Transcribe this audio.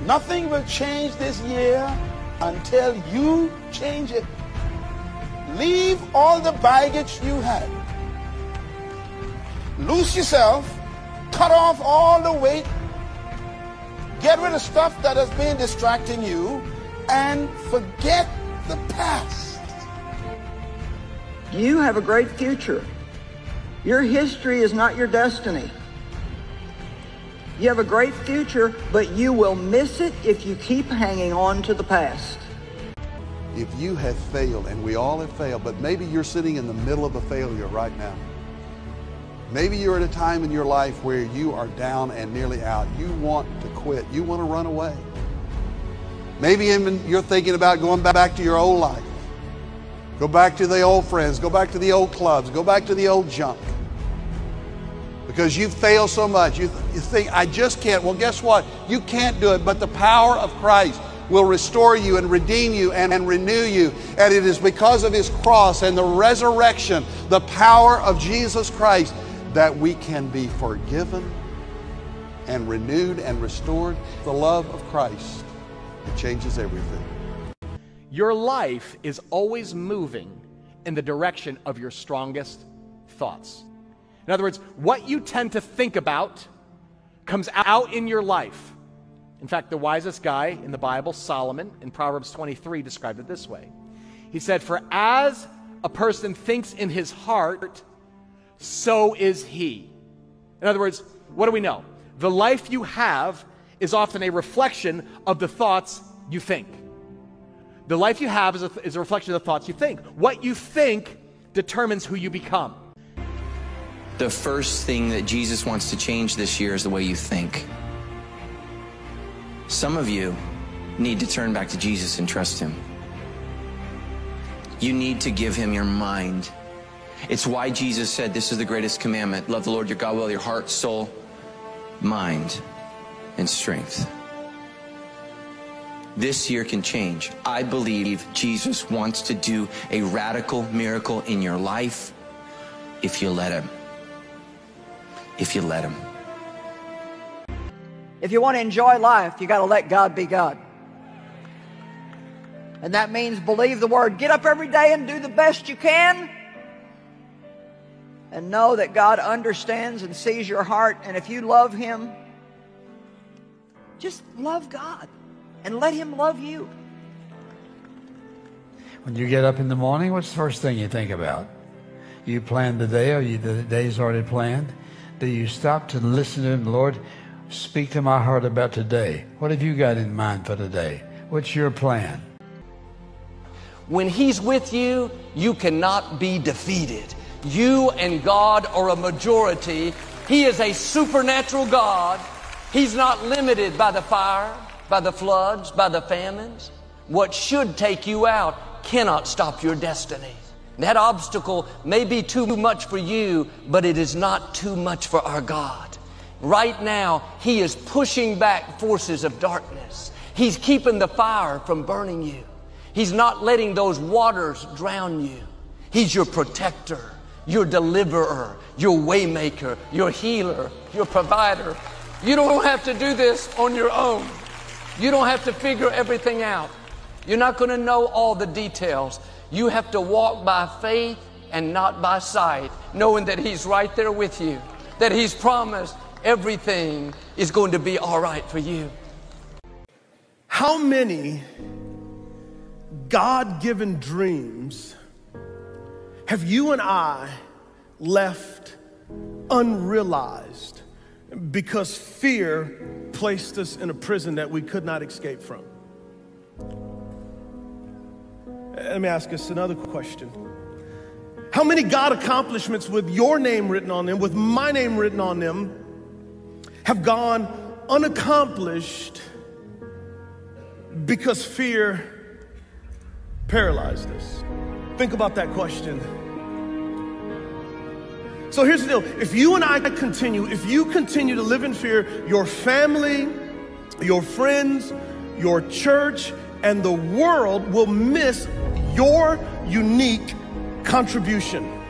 Nothing will change this year until you change it. Leave all the baggage you had. Loose yourself. Cut off all the weight. Get rid of stuff that has been distracting you and forget the past. You have a great future. Your history is not your destiny. You have a great future, but you will miss it if you keep hanging on to the past. If you have failed, and we all have failed, but maybe you're sitting in the middle of a failure right now. Maybe you're at a time in your life where you are down and nearly out. You want to quit. You want to run away. Maybe even you're thinking about going back to your old life. Go back to the old friends. Go back to the old clubs. Go back to the old junk. Because you've failed so much. You think, I just can't. Well, guess what? You can't do it, but the power of Christ will restore you and redeem you and renew you. And it is because of His cross and the resurrection, the power of Jesus Christ, that we can be forgiven and renewed and restored. The love of Christ, it changes everything. Your life is always moving in the direction of your strongest thoughts. In other words, what you tend to think about comes out in your life. In fact, the wisest guy in the Bible, Solomon, in Proverbs 23, described it this way. He said, "For as a person thinks in his heart, so is he." In other words, what do we know? The life you have is often a reflection of the thoughts you think. The life you have is a reflection of the thoughts you think. What you think determines who you become. The first thing that Jesus wants to change this year is the way you think. Some of you need to turn back to Jesus and trust Him. You need to give Him your mind. It's why Jesus said this is the greatest commandment. Love the Lord your God with all your heart, soul, mind, and strength. This year can change. I believe Jesus wants to do a radical miracle in your life if you let Him. If you let Him. If you want to enjoy life, you got to let God be God. And that means believe the Word. Get up every day and do the best you can. And know that God understands and sees your heart. And if you love Him, just love God and let Him love you. When you get up in the morning, what's the first thing you think about? You plan the day, or the day's already planned? Do you stop to listen to Him? Lord, speak to my heart about today. What have you got in mind for today? What's your plan? When He's with you, you cannot be defeated. You and God are a majority. He is a supernatural God. He's not limited by the fire, by the floods, by the famines. What should take you out cannot stop your destiny. That obstacle may be too much for you, but it is not too much for our God. Right now, He is pushing back forces of darkness. He's keeping the fire from burning you. He's not letting those waters drown you. He's your protector, your deliverer, your waymaker, your healer, your provider. You don't have to do this on your own. You don't have to figure everything out. You're not going to know all the details. You have to walk by faith and not by sight, knowing that He's right there with you, that He's promised everything is going to be all right for you. How many God-given dreams have you and I left unrealized because fear placed us in a prison that we could not escape from? Let me ask us another question. How many God accomplishments with your name written on them, with my name written on them, have gone unaccomplished because fear paralyzed us? Think about that question. So here's the deal. If you and I continue, if you continue to live in fear, your family, your friends, your church, and the world will miss your unique contribution.